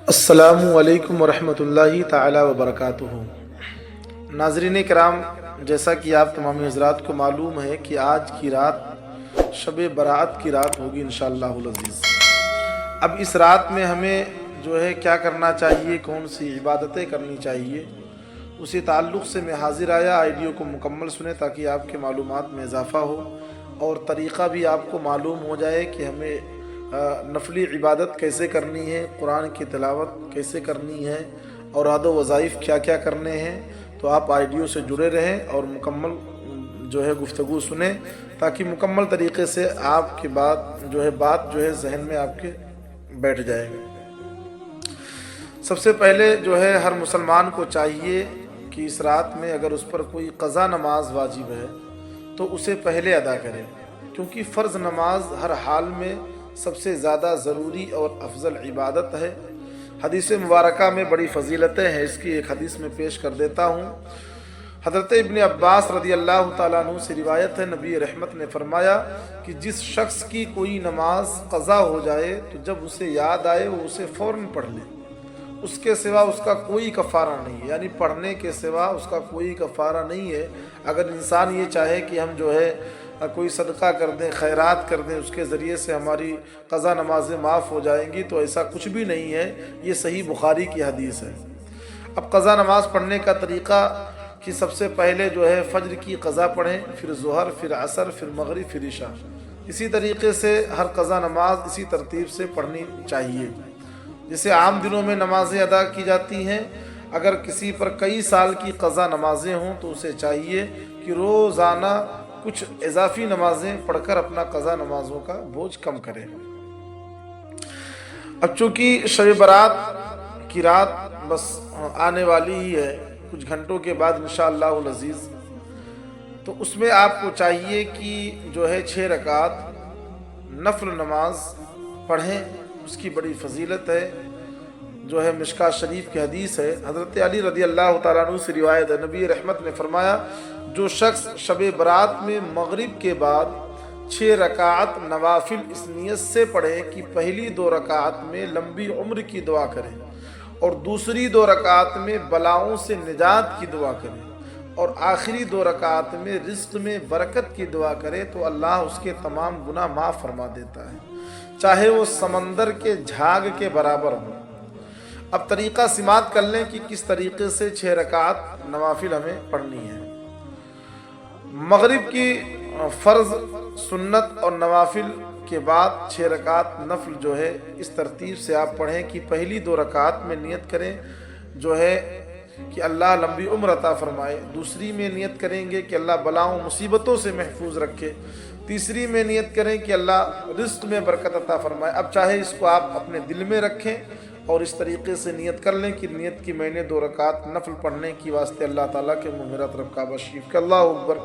السلام علیکم ورحمۃ اللہ تعالی وبرکاتہ۔ ناظرین کرام، جیسا کہ آپ تمام حضرات کو معلوم ہے کہ آج کی رات شب برات کی رات ہوگی انشاءاللہ العزیز۔ اب اس رات میں ہمیں جو ہے کیا کرنا چاہیے، کون سی عبادتیں کرنی چاہیے، اسی تعلق سے میں حاضر آیا۔ آئیڈیو کو مکمل سنیں تاکہ آپ کے معلومات میں اضافہ ہو اور طریقہ بھی آپ کو معلوم ہو جائے کہ ہمیں نفلی عبادت کیسے کرنی ہے، قرآن کی تلاوت کیسے کرنی ہے اور عاد و وظائف کیا کیا کرنے ہیں۔ تو آپ آئیڈیو سے جڑے رہیں اور مکمل جو ہے گفتگو سنیں تاکہ مکمل طریقے سے آپ کی بات جو ہے ذہن میں آپ کے بیٹھ جائے گا۔ سب سے پہلے جو ہے ہر مسلمان کو چاہیے کہ اس رات میں اگر اس پر کوئی قضا نماز واجب ہے تو اسے پہلے ادا کرے، کیونکہ فرض نماز ہر حال میں سب سے زیادہ ضروری اور افضل عبادت ہے۔ حدیث مبارکہ میں بڑی فضیلتیں ہیں، اس کی ایک حدیث میں پیش کر دیتا ہوں۔ حضرت ابن عباس رضی اللہ تعالیٰ عنہ سے روایت ہے، نبی رحمت نے فرمایا کہ جس شخص کی کوئی نماز قضا ہو جائے تو جب اسے یاد آئے وہ اسے فوراً پڑھ لے، اس کے سوا اس کا کوئی کفارہ نہیں ہے، یعنی پڑھنے کے سوا اس کا کوئی کفارہ نہیں ہے۔ اگر انسان یہ چاہے کہ ہم جو ہے کوئی صدقہ کر دیں، خیرات کر دیں، اس کے ذریعے سے ہماری قضا نمازیں معاف ہو جائیں گی، تو ایسا کچھ بھی نہیں ہے۔ یہ صحیح بخاری کی حدیث ہے۔ اب قضا نماز پڑھنے کا طریقہ کہ سب سے پہلے جو ہے فجر کی قضا پڑھیں، پھر ظہر، پھر عصر، پھر مغرب، پھر عشاء۔ اسی طریقے سے ہر قضا نماز اسی ترتیب سے پڑھنی چاہیے جیسے عام دنوں میں نمازیں ادا کی جاتی ہیں۔ اگر کسی پر کئی سال کی قضا نمازیں ہوں تو اسے چاہیے کہ روزانہ کچھ اضافی نمازیں پڑھ کر اپنا قضا نمازوں کا بوجھ کم کرے۔ اب چونکہ شب برات کی رات بس آنے والی ہی ہے کچھ گھنٹوں کے بعد انشاءاللہ العزیز، تو اس میں آپ کو چاہیے کہ جو ہے 6 رکعت نفل نماز پڑھیں، اس کی بڑی فضیلت ہے۔ جو ہے مشکاۃ شریف کی حدیث ہے، حضرت علی رضی اللہ تعالیٰ عنہ سے روایت ہے، نبی رحمت نے فرمایا جو شخص شب برات میں مغرب کے بعد 6 رکعت نوافل اس نیت سے پڑھے کہ پہلی 2 رکعت میں لمبی عمر کی دعا کریں اور دوسری 2 رکعت میں بلاؤں سے نجات کی دعا کریں اور آخری 2 رکعت میں رزق میں برکت کی دعا کرے تو اللہ اس کے تمام گناہ معاف فرما دیتا ہے، چاہے وہ سمندر کے جھاگ کے برابر ہو۔ اب طریقہ سماعت کر لیں کہ کس طریقے سے 6 رکعت نوافل ہمیں پڑھنی ہے۔ مغرب کی فرض، سنت اور نوافل کے بعد 6 رکعت نفل جو ہے اس ترتیب سے آپ پڑھیں کہ پہلی 2 رکعت میں نیت کریں جو ہے کہ اللہ لمبی عمر عطا فرمائے، دوسری میں نیت کریں گے کہ اللہ بلاؤں مصیبتوں سے محفوظ رکھے، تیسری میں نیت کریں کہ اللہ رزق میں برکت عطا فرمائے۔ اب چاہے اس کو آپ اپنے دل میں رکھیں اور اس طریقے سے نیت کر لیں کہ نیت کی میں نے 2 رکعت نفل پڑھنے کی واسطے اللہ تعالیٰ کے منہ میرا طرف کعبہ شریف کے اللہ اکبر،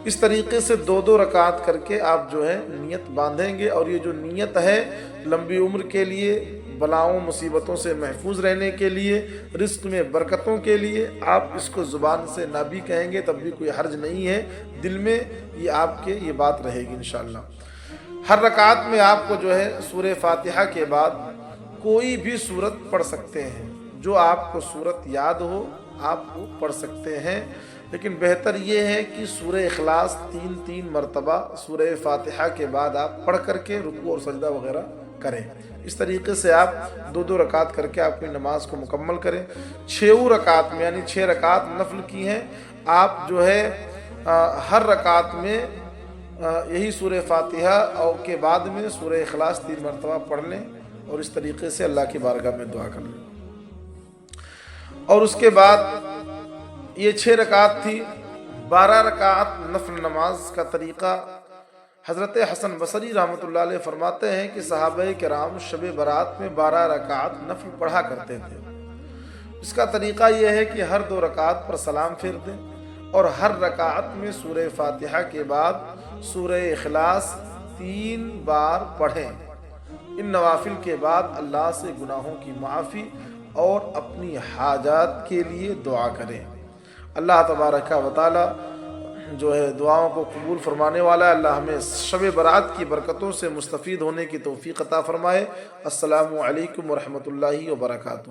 اس طریقے سے 2 رکعت کر کے آپ جو ہے نیت باندھیں گے۔ اور یہ جو نیت ہے لمبی عمر کے لیے، بلاؤں مصیبتوں سے محفوظ رہنے کے لیے، رزق میں برکتوں کے لیے، آپ اس کو زبان سے نہ بھی کہیں گے تب بھی کوئی حرج نہیں ہے، دل میں یہ آپ کے یہ بات رہے گی انشاءاللہ۔ ہر رکعت میں آپ کو جو ہے سورہ فاتحہ کے بعد کوئی بھی صورت پڑھ سکتے ہیں، جو آپ کو صورت یاد ہو آپ وہ پڑھ سکتے ہیں، لیکن بہتر یہ ہے کہ سورہ اخلاص 3 مرتبہ سورہ فاتحہ کے بعد آپ پڑھ کر کے رکوع اور سجدہ وغیرہ کریں۔ اس طریقے سے آپ 2 رکعت کر کے آپ اپنی نماز کو مکمل کریں۔ 6 رکعت میں یعنی 6 رکعت نفل کی ہیں، آپ جو ہے ہر رکعت میں یہی سورہ فاتحہ اور کے بعد میں سورہ اخلاص 3 مرتبہ پڑھ لیں اور اس طریقے سے اللہ کی بارگاہ میں دعا کر لیں۔ اور اس کے بعد یہ 6 رکعت تھی۔ 12 رکعت نفل نماز کا طریقہ حضرت حسن بصری رحمۃ اللہ علیہ فرماتے ہیں کہ صحابہ کرام شب برات میں 12 رکعت نفل پڑھا کرتے تھے۔ اس کا طریقہ یہ ہے کہ ہر 2 رکعت پر سلام پھیر دیں اور ہر رکعت میں سورہ فاتحہ کے بعد سورہ اخلاص 3 بار پڑھیں۔ ان نوافل کے بعد اللہ سے گناہوں کی معافی اور اپنی حاجات کے لیے دعا کریں۔ اللہ تبارک و تعالی جو ہے دعاؤں کو قبول فرمانے والا ہے۔ اللہ ہمیں شب برات کی برکتوں سے مستفید ہونے کی توفیق عطا فرمائے۔ السلام علیکم ورحمۃ اللہ وبرکاتہ۔